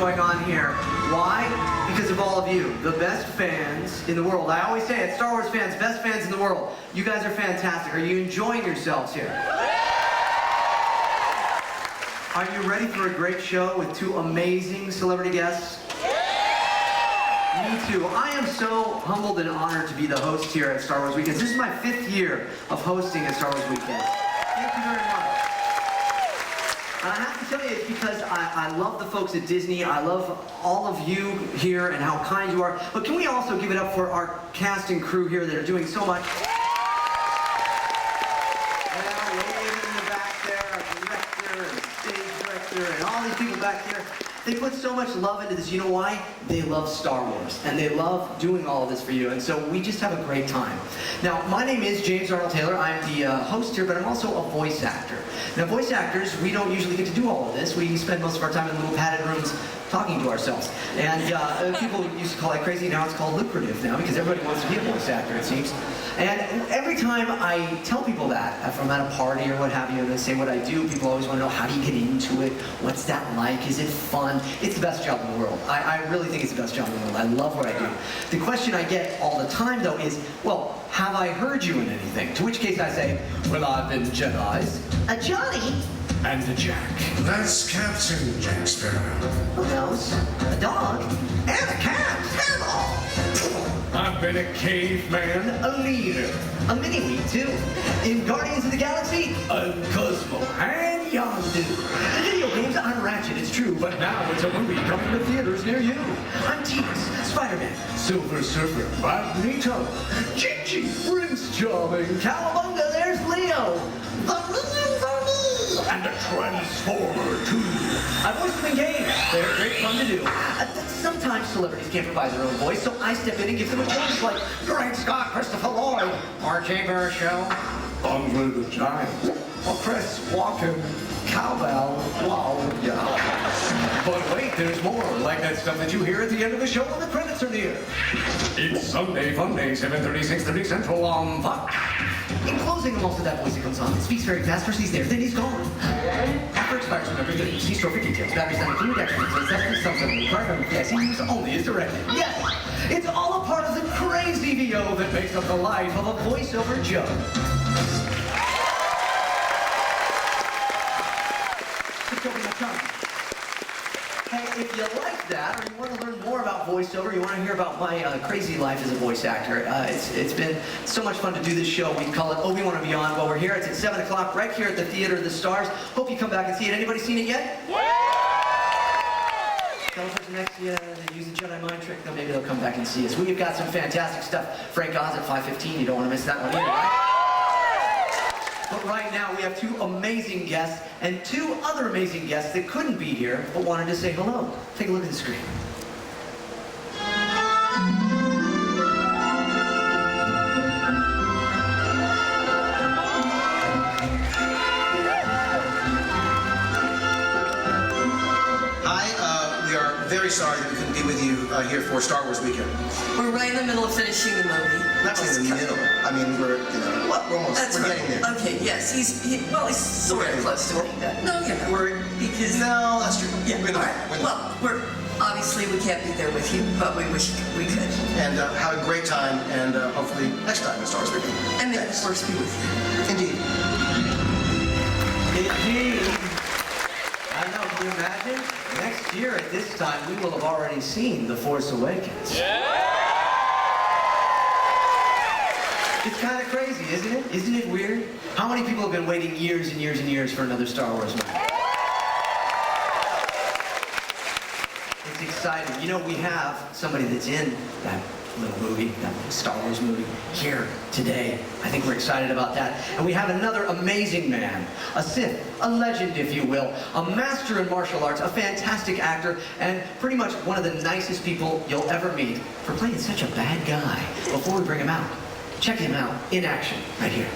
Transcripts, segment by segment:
going on here. Why? Because of all of you, the best fans in the world. I always say it, Star Wars fans, best fans in the world. You guys are fantastic. Are you enjoying yourselves here? Are you ready for a great show with two amazing celebrity guests? Me too. I am so humbled and honored to be the host here at Star Wars Weekends. This is my 5th year of hosting at Star Wars Weekends. Thank you very much. And I have to tell you, it's because I love the folks at Disney. I love all of you here and how kind you are. But can we also give it up for our cast and crew here that are doing so much? Well, waving in the back there, our director and stage director and all these people back here. They put so much love into this. You know why? They love Star Wars, and they love doing all of this for you, and so we just have a great time. Now, my name is James Arnold Taylor. I'm the host here, but I'm also a voice actor. Now, voice actors, we don't usually get to do all of this. We spend most of our time in little padded rooms talking to ourselves. And people used to call that crazy. Now it's called lucrative now, because everybody wants to be a voice actor, it seems. And every time I tell people that, if I'm at a party or what have you, and I say what I do, people always want to know, how do you get into it? What's that like? Is it fun? It's the best job in the world. I really think it's the best job in the world. I love what I do. The question I get all the time, though, is, well, have I heard you in anything? To which case I say, well, I've been Jedi's, a Johnny, and a Jack. That's Captain Jack Sparrow. Who knows? A dog, and a cat. I've been a caveman, A leader, a mini-me too. In Guardians of the Galaxy, a Cosmo, and Yondu. In video games, I'm Ratchet, it's true, but but now it's a movie coming to theaters near you. I'm T-Rex, Spider-Man, Silver Surfer, Magneto, Gigi, Prince Charming, Cowabunga, there's Leo. The Minions are me. and a Transformer too. I voice them in games. They're great fun to do. Sometimes celebrities can't provide their own voice, so I step in and give them a voice like Greg Scott, Christopher Lloyd, R.J. Burchell, Andre the Giant, or Chris Walken, Cowbell, wow, yeah. but wait, there's more, like that stuff that you hear at the end of the show when the credits are near. It's Sunday Funday, 7:30, 6:30 Central on Fox. In closing, most of that voice that comes on, it speaks very fast. First he's there, then he's gone. After expires, remember to see store for details. Batteries not included, extra details, that's something required. Yes, he uses only is directed. Yes, it's all a part of the crazy VO that makes up the life of a voiceover Joe. Hey, if you like that, or you want to learn more about voiceover, you want to hear about my crazy life as a voice actor, it's been so much fun to do this show. We call it Obi-Wan and Beyond. While we're here, it's at 7 o'clock right here at the Theater of the Stars. Hope you come back and see it. Anybody seen it yet? Yeah! Tell us what's next to you that use the Jedi mind trick, then maybe they'll come back and see us. We've got some fantastic stuff. Frank Oz at 5:15. You don't want to miss that one either, right? But right now, we have two amazing guests and two other amazing guests that couldn't be here but wanted to say hello. Take a look at the screen. We are very sorry that we couldn't be with you here for Star Wars Weekend. We're right in the middle of finishing the movie. Not in the middle. I mean, we're almost, That's we're right. getting there. Okay, yes, he's sort of close to being done. No, you're not. Because... No, that's true. Yeah, We're all not. right. We're not. Well, obviously we can't be there with you, but we wish we could. And have a great time, and hopefully next time at Star Wars Weekend. And may the Force be with you. Indeed. Indeed. I know, can you imagine? Next year at this time, we will have already seen The Force Awakens. Yeah! It's kind of crazy, isn't it? Isn't it weird? How many people have been waiting years and years and years for another Star Wars movie? It's exciting. You know, we have somebody that's in that little movie, that Star Wars movie, here today. I think we're excited about that. And we have another amazing man, a Sith, a legend, if you will, a master in martial arts, a fantastic actor, and pretty much one of the nicest people you'll ever meet for playing such a bad guy. Before we bring him out, check him out in action right here.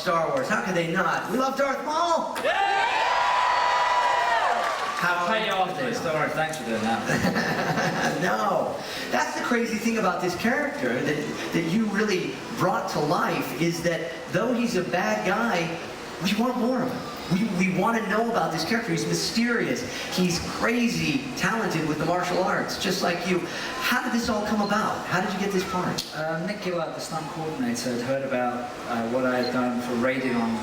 Star Wars. How could they not? We love Darth Maul. I'll pay you off this. Don't worry, thanks for doing that. No. That's the crazy thing about this character that you really brought to life is that though he's a bad guy, we want more of him. We want to know about this character. He's mysterious. He's crazy talented with the martial arts, just like you. How did this all come about? How did you get this part? Nick Gillard, the stunt coordinator, had heard about what I had done for raiding on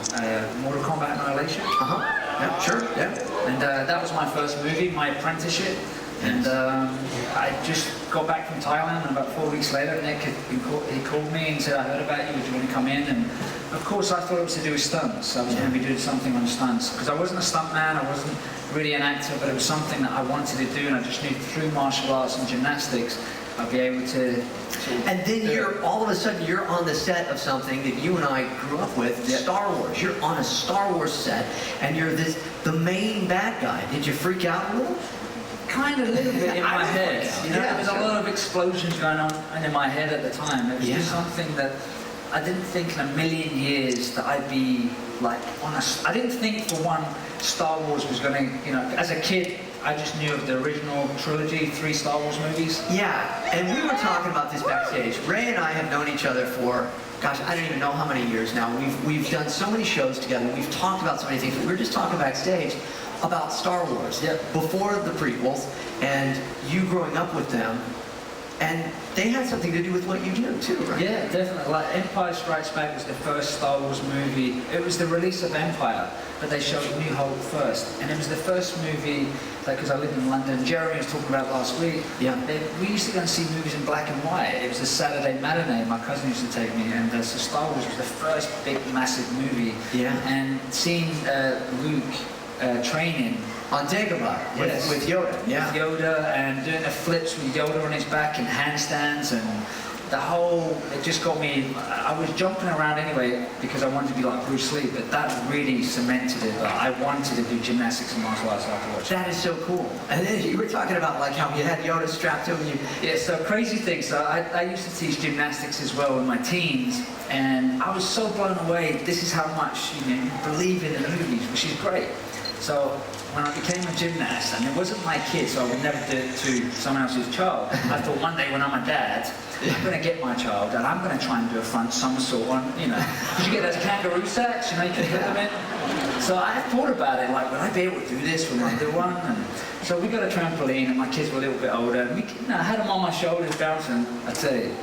Mortal Kombat Annihilation. Uh-huh. Yeah, sure. Yeah. And that was my first movie, my apprenticeship. And I just got back from Thailand, and about 4 weeks later, Nick he called me and said, I heard about you, would you want to come in? And of course, I thought it was to do with stunts. I was going to be doing something on stunts. Because I wasn't a stuntman, I wasn't really an actor, but it was something that I wanted to do, and I just knew through martial arts and gymnastics, I'd be able to And then all of a sudden, you're on the set of something that you and I grew up with, Star Wars. You're on a Star Wars set, and you're the main bad guy. Did you freak out a little? Kind of a little bit in my head. You know, there was a lot of explosions going on in my head at the time. It was just something that I didn't think in a million years that I'd be like on a... I didn't think for one Star Wars was going to, you know, as a kid, I just knew of the original trilogy, 3 Star Wars movies. Yeah, and we were talking about this backstage. Ray and I have known each other for, gosh, I don't even know how many years now. We've done so many shows together. We've talked about so many things. We were just talking backstage about Star Wars before the prequels and you growing up with them, and they had something to do with what you do too, right? Yeah, definitely. Like Empire Strikes Back was the first Star Wars movie. It was the release of Empire, but they showed New Hope first, and it was the first movie. Like, because I lived in London, Jeremy was talking about last week. Yeah. We used to go and see movies in black and white. It was a Saturday matinee. My cousin used to take me, and so Star Wars was the first big, massive movie. Yeah. And seeing Luke training on Dagobah with Yoda. Yeah. With Yoda, and doing the flips with Yoda on his back and handstands, and the whole, it just got me, I was jumping around anyway because I wanted to be like Bruce Lee, but that really cemented it. I wanted to do gymnastics and martial arts afterwards. That is so cool. And then you were talking about like how you had Yoda strapped to you. Yeah, so crazy thing. So I used to teach gymnastics as well in my teens, and I was so blown away. This is how much you believe in the movies, which is great. So when I became a gymnast, and it wasn't my kid, so I would never do it to someone else's child. I thought one day when I'm a dad, I'm going to get my child and I'm going to try and do a front somersault on, you know, because you get those kangaroo sacks, you know, you can put them in. So I thought about it, like, would I be able to do this when I do one? And so we got a trampoline, and my kids were a little bit older, and I had them on my shoulders bouncing. I tell you,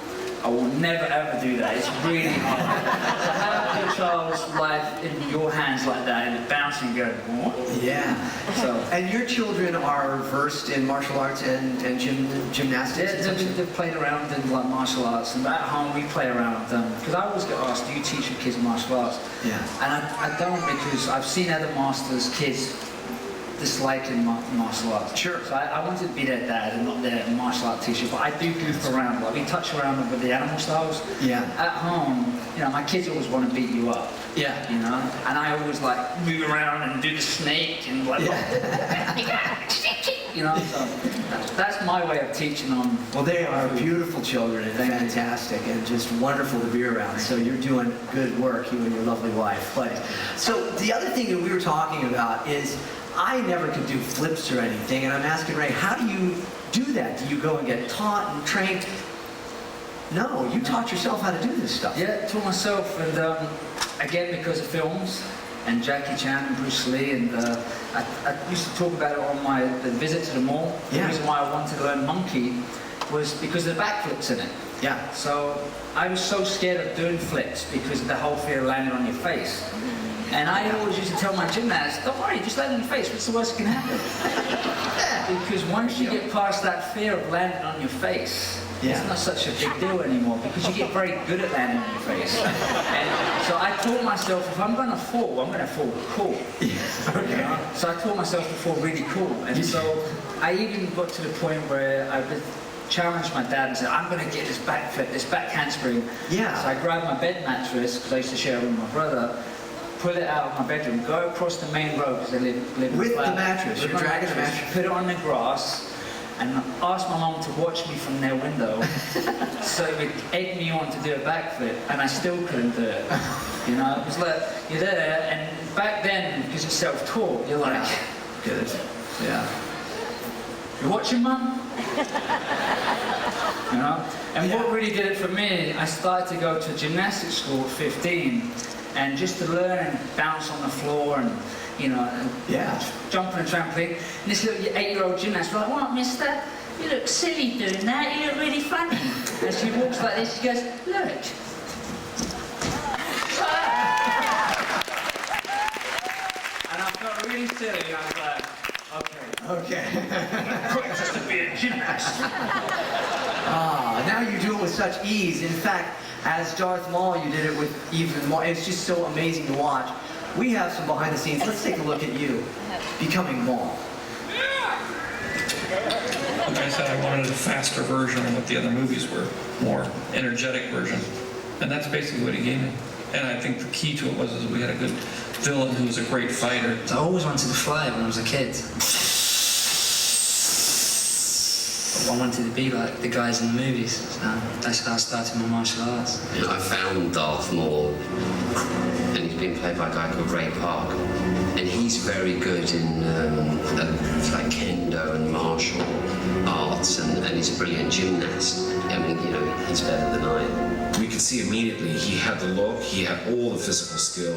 I will never ever do that. It's really hard. To have your child's life in your hands like that and bouncing, going, what? Yeah. So, and your children are versed in martial arts and gymnastics? Yeah, they've played around in like martial arts, and at home we play around with them. Because I always get asked, do you teach your kids martial arts? Yeah. And I don't, because I've seen other masters' kids disliking martial arts. Sure. So I wanted to be their dad and not their martial art teacher, but I do goof around. Like, we touch around with the animal styles. Yeah. At home, you know, my kids always want to beat you up. Yeah. You know? And I always like move around and do the snake and like, you know, so that's my way of teaching them. Well, they are beautiful children and fantastic and just wonderful to be around. So you're doing good work, you and your lovely wife. But so the other thing that we were talking about is I never could do flips or anything, and I'm asking Ray, how do you do that? Do you go and get taught and trained? No, you taught yourself how to do this stuff. Yeah, taught myself, and again, because of films and Jackie Chan and Bruce Lee, and I used to talk about it on my visit to the mall. The reason why I wanted to learn monkey was because of the backflips in it. Yeah. So I was so scared of doing flips because of the whole fear of landing on your face. And I always used to tell my gymnasts, don't worry, just land on your face, what's the worst that can happen? Because once you get past that fear of landing on your face, it's not such a big deal anymore, because you get very good at landing on your face. And so I taught myself, if I'm going to fall, I'm going to fall cool. Okay. You know? So I taught myself to fall really cool. And so I even got to the point where I challenged my dad and said, I'm going to get this back flip, this back handspring. Yeah. So I grabbed my bed mattress, because I used to share it with my brother, pull it out of my bedroom, go across the main road, because I live with in the mattress. You're dragging the mattress. Put it on the grass, and ask my mom to watch me from their window, so it would egg me on to do a backflip, and I still couldn't do it. You know, it was like, you're there, and back then, because it's self-taught, you're like, good. Yeah. You watching, Mum? You know? And what really did it for me, I started to go to gymnastics school at 15, and just to learn and bounce on the floor and, you know, and jump on a trampoline. And this little 8-year-old gymnast was like, "What, mister? You look silly doing that, you look really funny." And she walks like this, she goes, "Look." And I felt really silly, I was like, okay. Practice to be a gymnast. Now you do it with such ease. In fact, as Darth Maul, you did it with even more. It's just so amazing to watch. We have some behind the scenes. Let's take a look at you becoming Maul. Like I said, I wanted a faster version of what the other movies were, more energetic version. And that's basically what he gave me. And I think the key to it was is we had a good villain who was a great fighter. I always wanted to fly when I was a kid. I wanted to be like the guys in the movies. So that's how I started my martial arts. You know, I found Darth Maul, and he's been played by a guy called Ray Park, and he's very good in like kendo and martial arts, and he's a brilliant gymnast. I mean, you know, he's better than I am. We could see immediately he had the look, he had all the physical skill,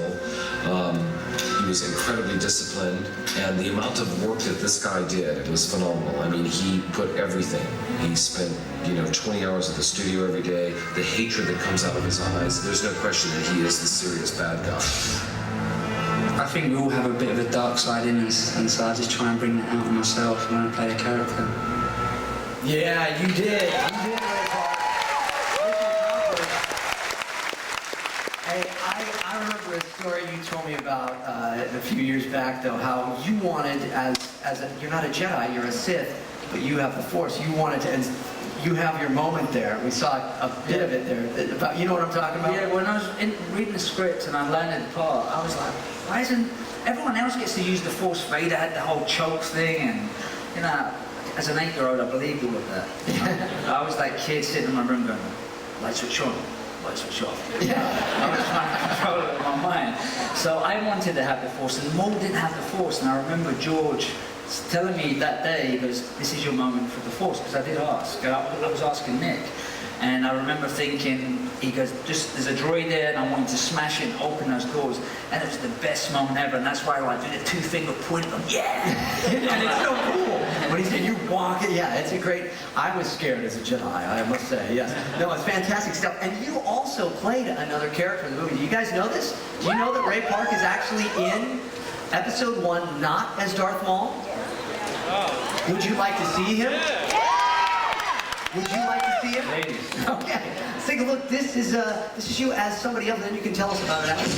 he was incredibly disciplined, and the amount of work that this guy did, it was phenomenal. I mean, he put everything. He spent, 20 hours at the studio every day. The hatred that comes out of his eyes, there's no question that he is the serious bad guy. I think we all have a bit of a dark side in us, and so I just try and bring that out in myself when I play a character. Yeah, you did. Ray Park. Hey, I remember a story you told me about a few years back, though, how you wanted, you're not a Jedi, you're a Sith, but you have the Force. You wanted to, and you have your moment there. We saw a bit of it there. About, you know what I'm talking about? Yeah, when I was reading the script and I landed the part, I was like, why isn't everyone else gets to use the Force? Vader had the whole choke thing, and as an 8-year-old, I believed all of that. I was that kid sitting in my room going, light switch on, light switch off. Yeah. I was trying to control it with my mind. So I wanted to have the Force, and Maul didn't have the Force. And I remember George telling me that day, he goes, "This is your moment for the Force," because I did ask. I was asking Nick. And I remember thinking, he goes, there's a droid there, and I wanted to smash it and open those doors. And it was the best moment ever, and that's why I do the 2-finger point, yeah! And it's so cool. When he said you walk it, yeah, it's a great, I was scared as a Jedi, I must say, yes. No, it's fantastic stuff. And you also played another character in the movie. Do you guys know this? Do you know that Ray Park is actually in episode 1, not as Darth Maul? Would you like to see him? Would you like to see him? Ladies. Okay, let's take a look. This is you as somebody else, and then you can tell us about it after.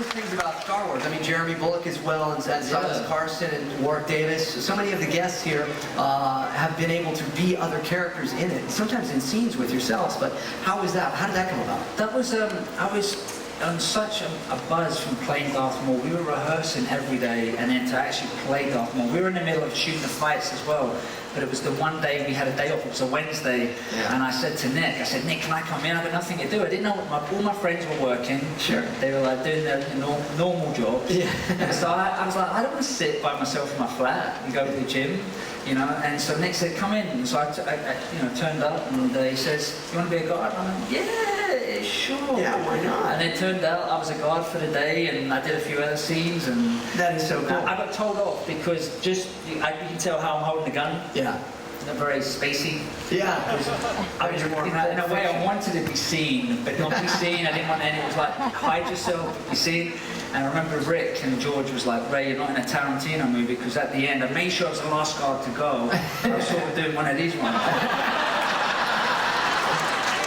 Things about Star Wars. I mean, Jeremy Bullock as well, and Silas Carson and Warwick Davis. So many of the guests here have been able to be other characters in it, sometimes in scenes with yourselves. But how was that? How did that come about? That was, I was on such a buzz from playing Darth Maul. We were rehearsing every day, and then to actually play Darth Maul. We were in the middle of shooting the fights as well. But it was the one day we had a day off, it was a Wednesday, and I said to Nick, Nick, can I come in? I've got nothing to do. I didn't know all my friends were working. Sure. They were like doing their normal jobs. Yeah. And so I was like, I don't want to sit by myself in my flat and go to the gym, And so Nick said, come in. And so I turned up, and he says, you want to be a guard? And I'm like, yeah, sure. Yeah, why not? And it turned out I was a guard for the day, and I did a few other scenes, and that is so cool. I got told off because you can tell how I'm holding the gun. Yeah. They're very spacey. Yeah. I was, in a way, I wanted to be seen, but not be seen. I didn't want any. It was like, hide yourself, be seen. And I remember Rick and George was like, Ray, you're not in a Tarantino movie, because at the end, I made sure I was the last guard to go. I was sort of doing one of these ones.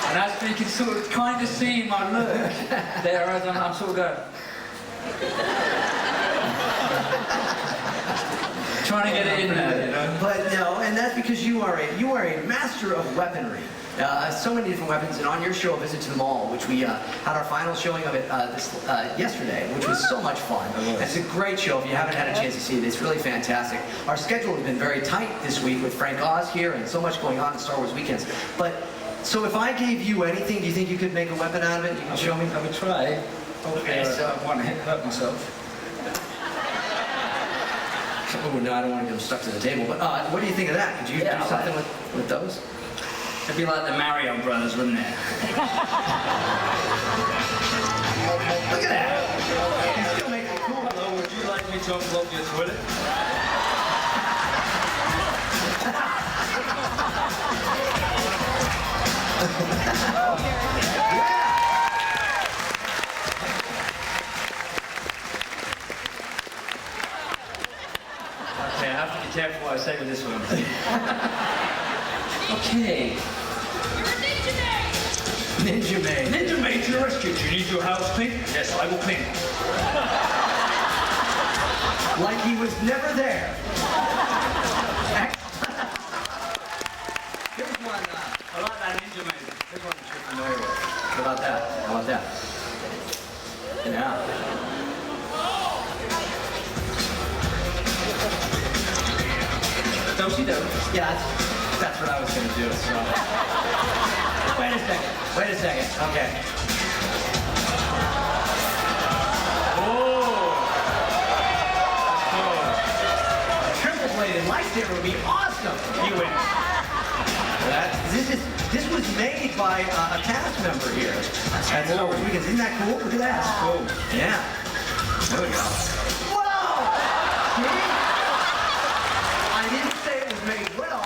And as you can sort of kind of see my look there, I'm sort of going. Trying to get it in there, But no, and that's because you are a master of weaponry. So many different weapons, and on your show, Visit to the Mall, which we had our final showing of it yesterday, which was so much fun. It's a great show. If you haven't had a chance to see it, it's really fantastic. Our schedule has been very tight this week with Frank Oz here and so much going on in Star Wars weekends. But so if I gave you anything, do you think you could make a weapon out of it? You can show me. I would try. Okay, so I want to hurt myself. oh no, I don't want to get them stuck to the table. But what do you think of that? Could you do something with those? It'd be like the Mario Brothers, wouldn't it? Look at that! You still make it cool. Hello, would you like me to unplug your toilet? Okay, I have to be careful what I say with this one. Okay. Ninja Maid. Ninja Maid to the rescue. Do you need your house clean? Yes, I will clean. Like he was never there. Here's one. I like that Ninja Maid. Here's one that you're familiar with. How about that? How about that? Yeah. Do-si-do. Yeah, that's what I was going to do. So. Wait a second. Wait a second. Okay. Triple-bladed lightsaber would be awesome. You win. This was made by a cast member here at Star Wars Weekends. Isn't that cool? Look at that. Cool. Yeah. There we go. Whoa! See? I didn't say it was made well.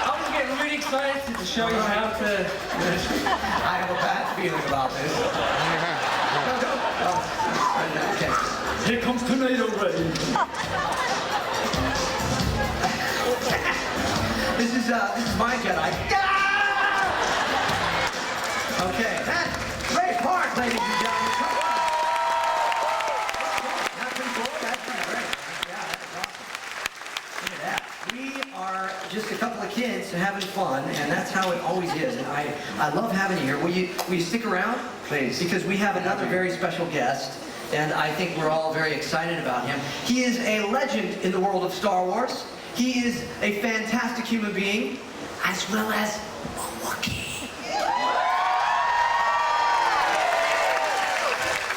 I was getting really excited to show you how to... I have a bad feeling about this. Okay. Here comes tornado rain. This is my Jedi. Okay, that's Ray Park, ladies and gentlemen. Come on. That's pretty cool. That's pretty great. Yeah, that's awesome. Look at that. We are just a couple of kids having fun, and that's how it always is. And I love having you here. Will you stick around? Please. Because we have another very special guest, and I think we're all very excited about him. He is a legend in the world of Star Wars. He is a fantastic human being, as well as a Wookiee.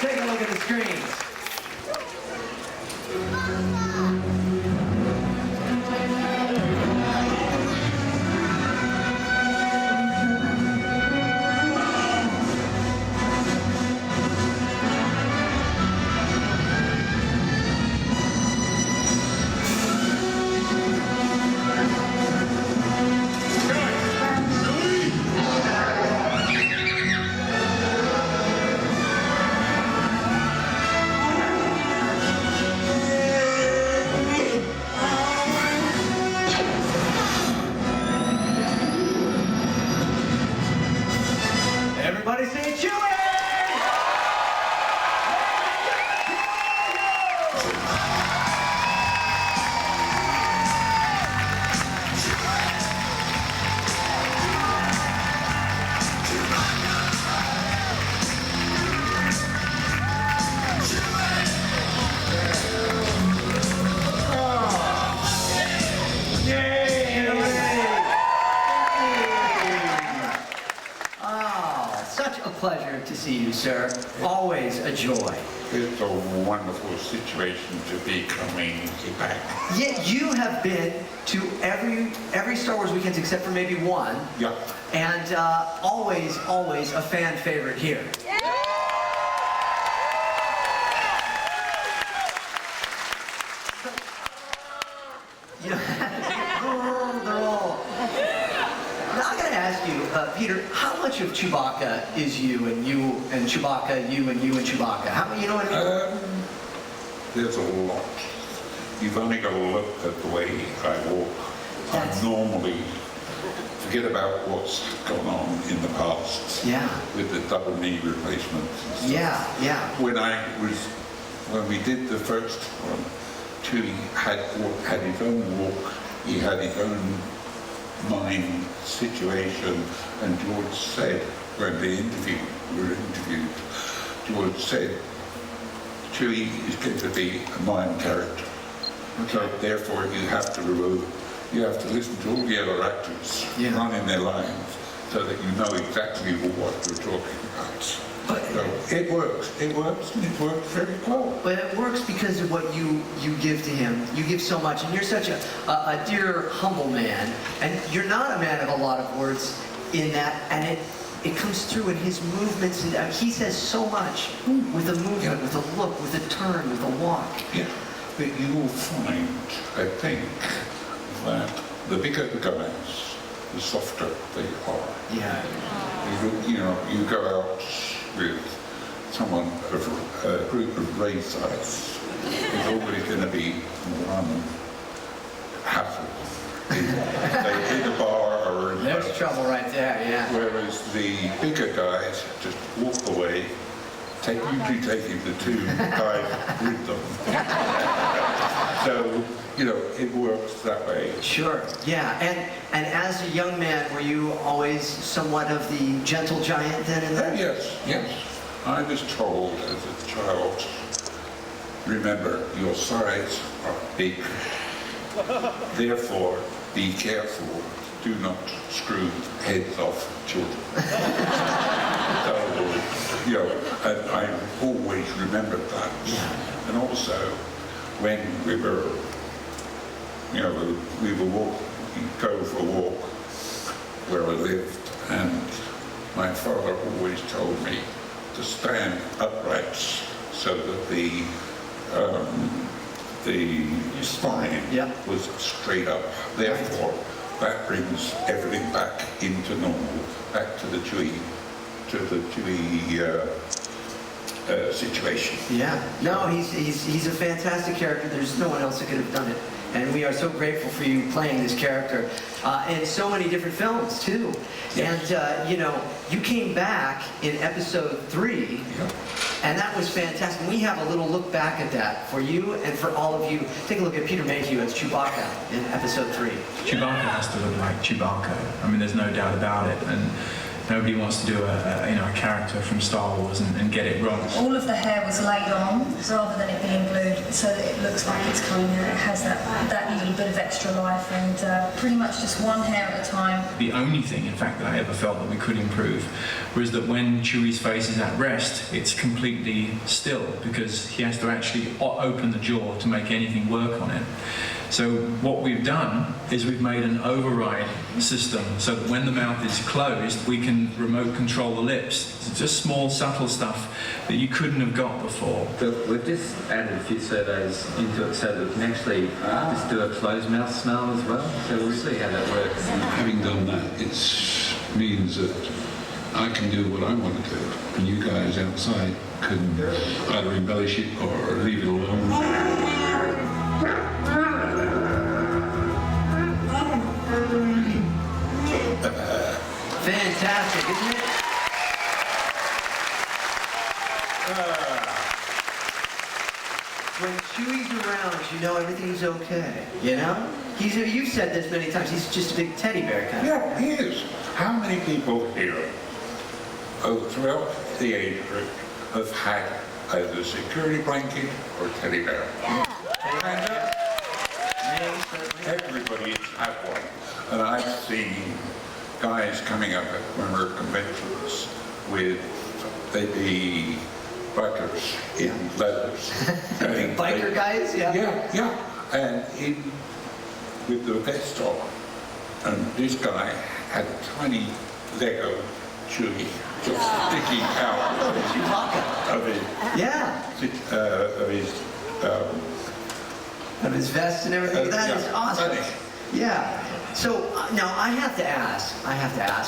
Take a look at the screens. Everybody say Chewie! Pleasure to see you, sir. Always a joy. It's a wonderful situation to be coming back. Yet you have been to every Star Wars weekends except for maybe one. Yeah. And always a fan favorite here. They're all. Now I gotta ask you, Peter, how much of Chewbacca is you and Chewbacca, you and Chewbacca? How you know what I mean? There's a lot. You've only got to look at the way I walk. I normally forget about what's gone on in the past. Yeah. With the double knee replacements. And stuff. Yeah. When we did the first one, Chewie had his own walk. He had his own mine situation, and George said, when we were interviewed, George said, Chewie is going to be a mime character. So therefore you have to listen to all the other actors running their lines so that you know exactly what you're talking about. But so it works, and it works very well. But it works because of what you give to him. You give so much, and you're such a dear, humble man, and you're not a man of a lot of words in that, and it comes through in his movements, and he says so much with a movement, with a look, with a turn, with a walk. Yeah, but you will find, I think, that the bigger the guys, the softer they are. Yeah. You go out with someone of a group of Ray size, there's always going to be one hassle. They hit a bar or there's trouble right there, yeah. Whereas the bigger guys just walk away, usually taking the two guys with them. So, it works that way. Sure, yeah. And as a young man, were you always somewhat of the gentle giant then and there? Yes. I was told as a child, remember, your sides are big. Therefore, be careful. Do not screw heads off children. And I always remembered that. Yeah. And also, when we were go for a walk where I lived, and my father always told me to stand upright so that the spine was straight up. Therefore, that brings everything back into normal, back to the Chewie situation. Yeah. No, he's a fantastic character. There's no one else that could have done it. And we are so grateful for you playing this character in so many different films, too. Yes. And, you came back in episode 3, and that was fantastic. We have a little look back at that for you and for all of you. Take a look at Peter Mayhew as Chewbacca in episode 3. Chewbacca has to look like Chewbacca. I mean, there's no doubt about it. And nobody wants to do a character from Star Wars and get it wrong. All of the hair was laid on rather than it being glued, so that it looks like it's coming out. It has that little bit of extra life, and pretty much just one hair at a time. The only thing, in fact, that I ever felt that we could improve was that when Chewie's face is at rest, it's completely still, because he has to actually open the jaw to make anything work on it. So what we've done is we've made an override system so that when the mouth is closed, we can remote control the lips. It's just small, subtle stuff that you couldn't have got before. So we've just added a few surveys into it so that we can actually just do a closed mouth smell as well. So we'll see how that works. Having done that, it means that I can do what I want to do, and you guys outside can either embellish it or leave it alone. Fantastic, isn't it? When Chewie's around, you know everything's okay, you know? You've said this many times, he's just a big teddy bear kind of. Yeah, he is. How many people here, throughout the age group, have had either a security blanket or teddy bear? Yeah. Everybody's had one. And I've seen guys coming up at member conventions with baby bikers in leathers. Biker guys? Yeah. Yeah. And with the vest on. And this guy had a tiny Lego Chewie just sticking out of his vest and everything. That is awesome. Funny. Yeah. So now I have to ask,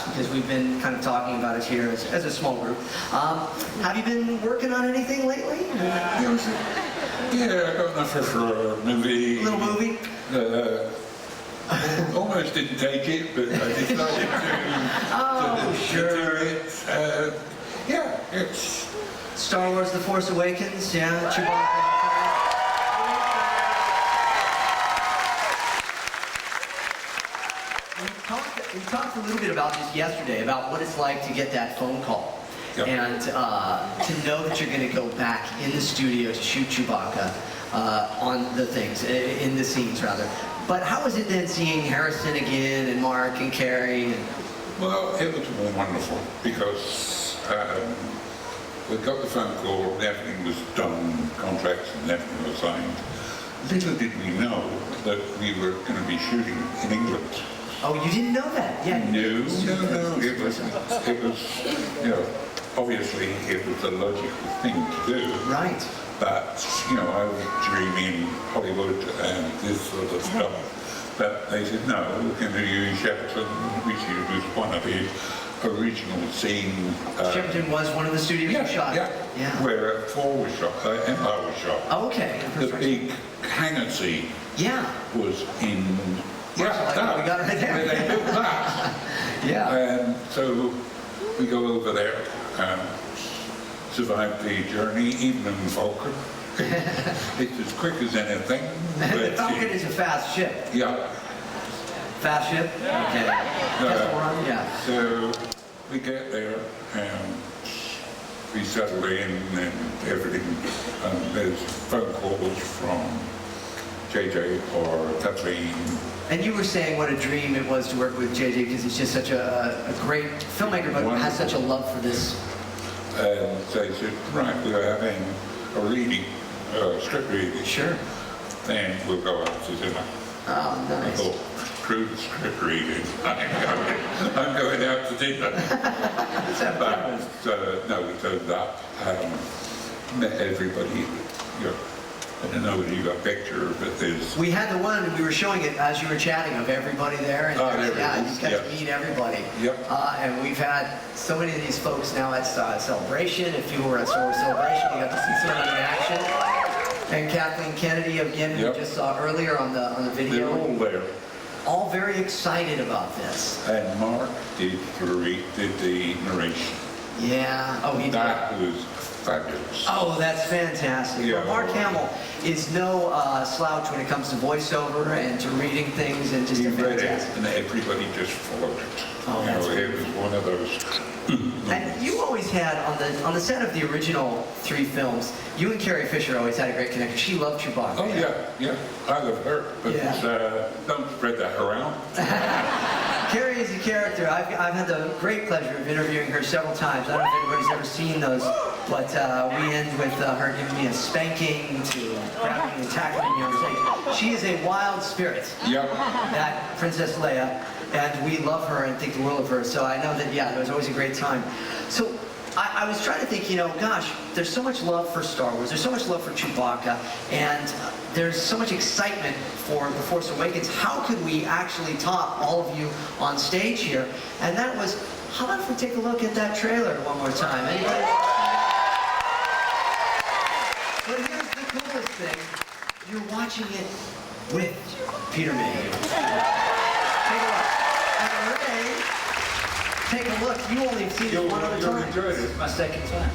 because we've been kind of talking about it here as a small group. Have you been working on anything lately? Yeah, I got an offer for a movie. A little movie? Almost didn't take it, but I decided to do it. Yeah, it's Star Wars: The Force Awakens. Yeah, Chewbacca. We talked We talked a little bit about this yesterday, about what it's like to get that phone call. Yep. And to know that you're going to go back in the studio to shoot Chewbacca on the things, in the scenes rather. But how was it then seeing Harrison again and Mark and Carrie? Well, it was wonderful because we got the phone call and everything was done, contracts and everything was signed. Little did we know that we were going to be shooting in England. Oh, you didn't know that? Yeah. No. It was, you know, obviously it was a logical thing to do. Right. But, you know, I was dreaming Hollywood and this sort of stuff. But they said, no, we're going to use Shepperton, which was one of the original scenes. Shepperton was one of the studios you shot? Yeah. Where Four was shot, Empire was shot. Oh, okay. The big hangar scene was in... Yeah, like we got it right there. Where they built that. And so we go over there, survive the journey, even in Falcon. It's as quick as anything. The Falcon is a fast ship. Yeah. Fast ship? Okay. Kessel Run? Yeah. So we get there and we settle in and everything. There's phone calls from JJ or Kathleen. And you were saying what a dream it was to work with JJ because he's just such a great filmmaker, but has such a love for this. And they said, right, we are having a reading, script reading. Sure. Then we'll go out to dinner. Oh, nice. I thought, screw the script reading. I'm going out to dinner. But no, we turned up, met everybody. You know, I don't know whether you got a picture, but there's... We had the one, and we were showing it as you were chatting of everybody there. And there you got to meet everybody. Yep. And we've had so many of these folks now at Celebration. If you were at Star Wars Celebration, you got to see some of them in action. And Kathleen Kennedy, again, who we just saw earlier on the video. They're all there. All very excited about this. And Mark did the narration. Yeah. Oh, he did. That was fabulous. Oh, that's fantastic. Yeah. Well, Mark Hamill is no slouch when it comes to voiceover and to reading things and just He a read it, fantastic. and everybody just followed it. Oh, you that's know, it was one of those. And you always had, on the set of the original 3 films, you and Carrie Fisher always had a great connection. She loved Chewbacca. Oh, yeah. I love her. But don't spread that around. Carrie is a character. I've had the great pleasure of interviewing her several times. I don't know if anybody's ever seen those, but we end with her giving me a spanking to grabbing and tackling me on stage. She is a wild spirit. Yep. That Princess Leia. And we love her and think the world of her. So I know that, there was always a great time. So I was trying to think, gosh, there's so much love for Star Wars. There's so much love for Chewbacca. And there's so much excitement for The Force Awakens. How could we actually top all of you on stage here? And that was, how about if we take a look at that trailer one more time? Anybody? But here's the coolest thing. You're watching it with Peter Mayhew. Take a look. And Ray, take a look. You only have seen it one other time. Enjoyed it. My second time.